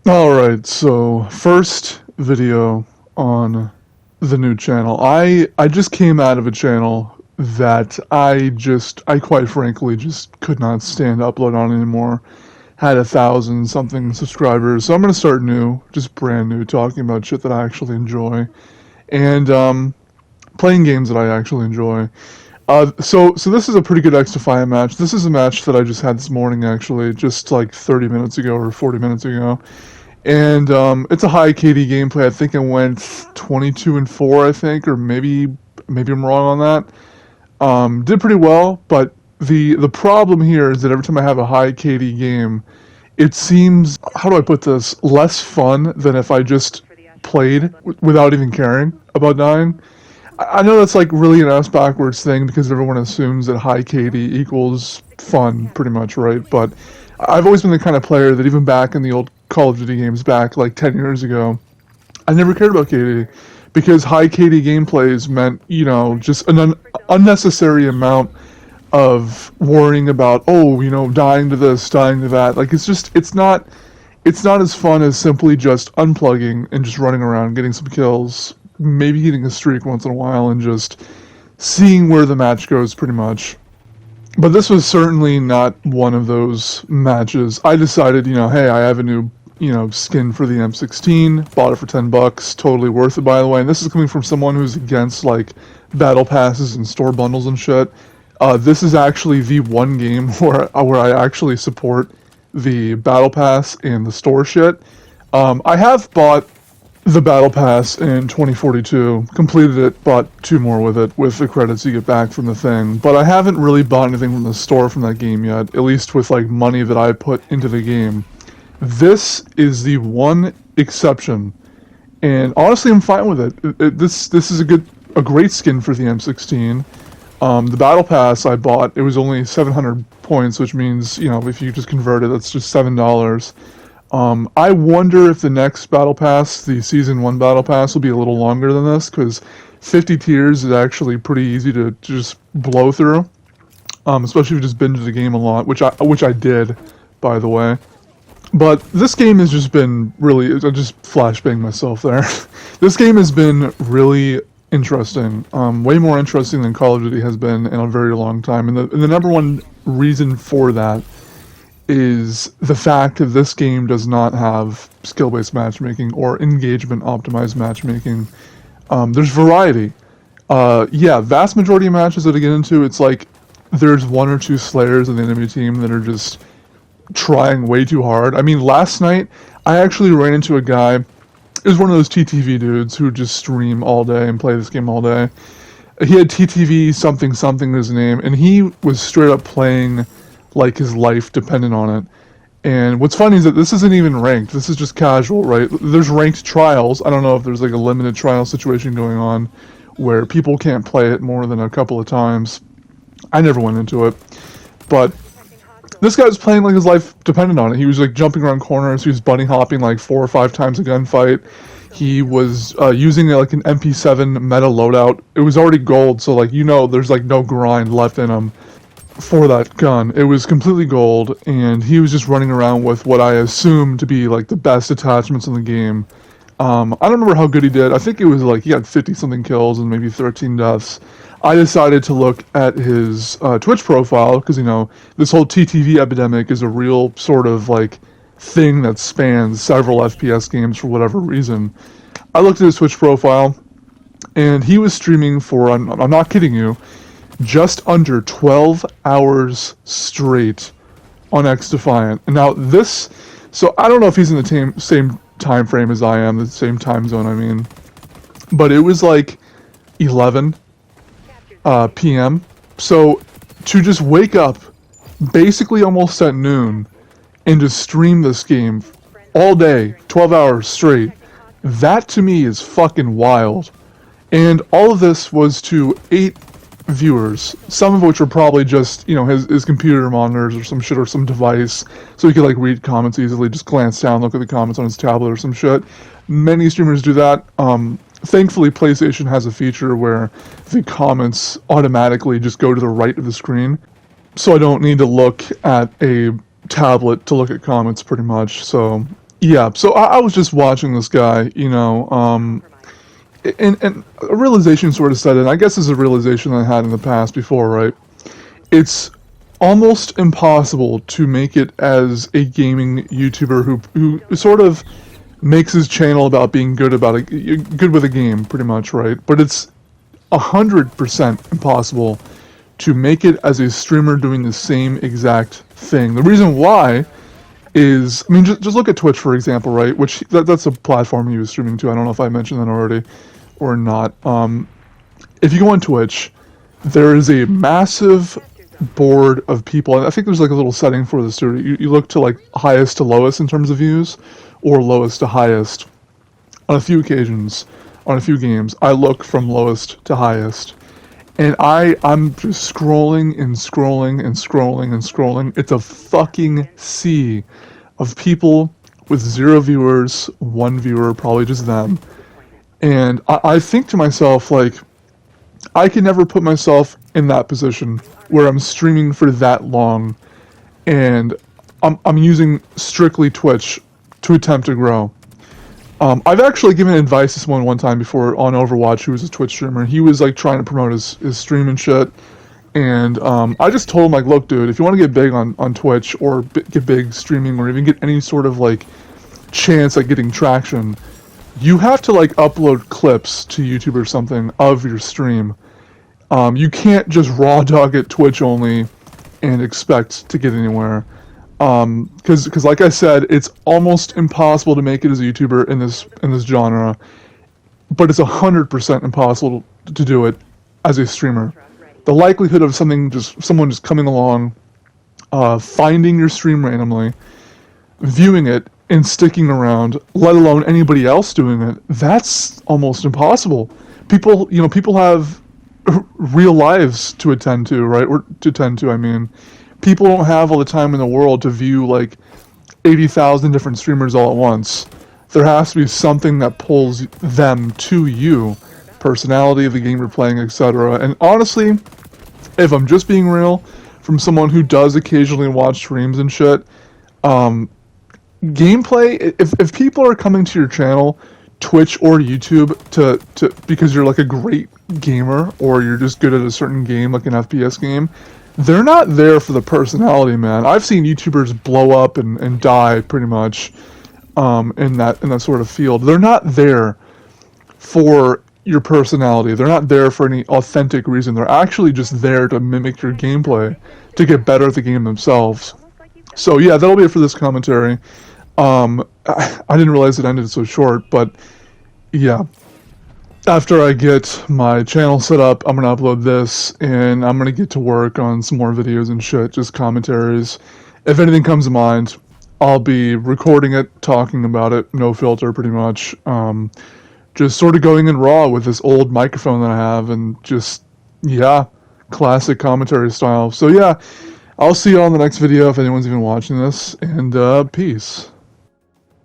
Alright, so first video on the new channel. I just came out of a channel that I quite frankly just could not stand to upload on anymore. Had 1,000 something subscribers, so I'm gonna start new, just brand new, talking about shit that I actually enjoy. And playing games that I actually enjoy. So this is a pretty good XDefiant match. This is a match that I just had this morning, actually, just like 30 minutes ago or 40 minutes ago. And it's a high KD gameplay. I think it went 22-4, I think, or maybe I'm wrong on that. Did pretty well, but the problem here is that every time I have a high KD game, it seems, how do I put this, less fun than if I just played without even caring about dying. I know that's like really an ass backwards thing because everyone assumes that high KD equals fun, pretty much, right? But I've always been the kind of player that even back in the old Call of Duty games back like 10 years ago, I never cared about KD because high KD gameplays meant, you know, just an unnecessary amount of worrying about, oh, you know, dying to this, dying to that. Like it's not as fun as simply just unplugging and just running around, getting some kills, maybe hitting a streak once in a while, and just seeing where the match goes, pretty much. But this was certainly not one of those matches. I decided, you know, hey, I have a new, you know, skin for the M16, bought it for $10, totally worth it, by the way. And this is coming from someone who's against, like, battle passes and store bundles and shit. This is actually the one game where I actually support the battle pass and the store shit. I have bought the battle pass in 2042, completed it, bought 2 more with it, with the credits you get back from the thing, but I haven't really bought anything from the store from that game yet, at least with like money that I put into the game. This is the one exception, and honestly I'm fine with it. This is a great skin for the M16. The battle pass I bought, it was only 700 points, which means, you know, if you just convert it, that's just $7. I wonder if the next battle pass, the season 1 battle pass, will be a little longer than this, because 50 tiers is actually pretty easy to just blow through, especially if you just binge the game a lot, which I did, by the way. But this game has just been really, I just flashbanged myself there. This game has been really interesting, way more interesting than Call of Duty has been in a very long time, and the number one reason for that is the fact that this game does not have skill-based matchmaking or engagement-optimized matchmaking. There's variety. Yeah, vast majority of matches that I get into, it's like there's 1 or 2 slayers in the enemy team that are just trying way too hard. I mean, last night, I actually ran into a guy, it was one of those TTV dudes who just stream all day and play this game all day. He had TTV something something his name, and he was straight up playing like his life depended on it. And what's funny is that this isn't even ranked, this is just casual, right? There's ranked trials. I don't know if there's like a limited trial situation going on where people can't play it more than a couple of times. I never went into it, but this guy was playing like his life depended on it. He was like jumping around corners, he was bunny hopping like 4 or 5 times a gunfight. He was using like an MP7 meta loadout. It was already gold, so like, you know, there's like no grind left in him for that gun. It was completely gold, and he was just running around with what I assume to be like the best attachments in the game. I don't remember how good he did. I think it was like he had 50 something kills and maybe 13 deaths. I decided to look at his Twitch profile because, you know, this whole TTV epidemic is a real sort of like thing that spans several FPS games for whatever reason. I looked at his Twitch profile, and he was streaming for, I'm not kidding you, just under 12 hours straight on XDefiant. And now this, so I don't know if he's in the same time frame as I am, the same time zone, I mean, but it was like 11 p.m. So to just wake up basically almost at noon and just stream this game all day, 12 hours straight, that to me is fucking wild. And all of this was to 8 viewers, some of which were probably just, you know, his computer monitors or some shit, or some device, so he could like read comments easily, just glance down, look at the comments on his tablet or some shit. Many streamers do that. Thankfully, PlayStation has a feature where the comments automatically just go to the right of the screen, so I don't need to look at a tablet to look at comments, pretty much. So Yeah, so I was just watching this guy, and a realization sort of set in. I guess this is a realization I had in the past before, right? It's almost impossible to make it as a gaming YouTuber who sort of makes his channel about being good with a game, pretty much, right? But it's 100% impossible to make it as a streamer doing the same exact thing. The reason why is, I mean, just look at Twitch, for example, right? Which that's a platform he was streaming to. I don't know if I mentioned that already or not. If you go on Twitch, there is a massive board of people, and I think there's like a little setting for this too. You look to like highest to lowest in terms of views, or lowest to highest. On a few occasions, on a few games, I look from lowest to highest. And I'm just scrolling and scrolling and scrolling and scrolling. It's a fucking sea of people with 0 viewers, 1 viewer, probably just them. And I think to myself, like, I can never put myself in that position where I'm streaming for that long and I'm using strictly Twitch to attempt to grow. I've actually given advice to someone one time before on Overwatch who was a Twitch streamer. He was like trying to promote his stream and shit. And I just told him, like, look, dude, if you want to get big on Twitch or get big streaming or even get any sort of like chance at getting traction, you have to like upload clips to YouTube or something of your stream. You can't just raw dog it Twitch only and expect to get anywhere. Because like I said, it's almost impossible to make it as a YouTuber in this genre, but it's 100% impossible to do it as a streamer. The likelihood of someone just coming along, finding your stream randomly, viewing it, and sticking around, let alone anybody else doing it, that's almost impossible. People have real lives to attend to, right? Or to tend to, I mean. People don't have all the time in the world to view like 80,000 different streamers all at once. There has to be something that pulls them to you. Personality of the game you're playing, etc. And honestly, if I'm just being real, from someone who does occasionally watch streams and shit, gameplay, if people are coming to your channel, Twitch or YouTube, to because you're like a great gamer or you're just good at a certain game, like an FPS game, they're not there for the personality, man. I've seen YouTubers blow up and die pretty much in that sort of field. They're not there for your personality. They're not there for any authentic reason. They're actually just there to mimic your gameplay, to get better at the game themselves. So yeah, that'll be it for this commentary. I didn't realize it ended so short, but yeah. After I get my channel set up, I'm going to upload this, and I'm going to get to work on some more videos and shit, just commentaries. If anything comes to mind, I'll be recording it, talking about it, no filter pretty much. Just sort of going in raw with this old microphone that I have, and just, yeah, classic commentary style. So yeah, I'll see you all in the next video if anyone's even watching this, and peace.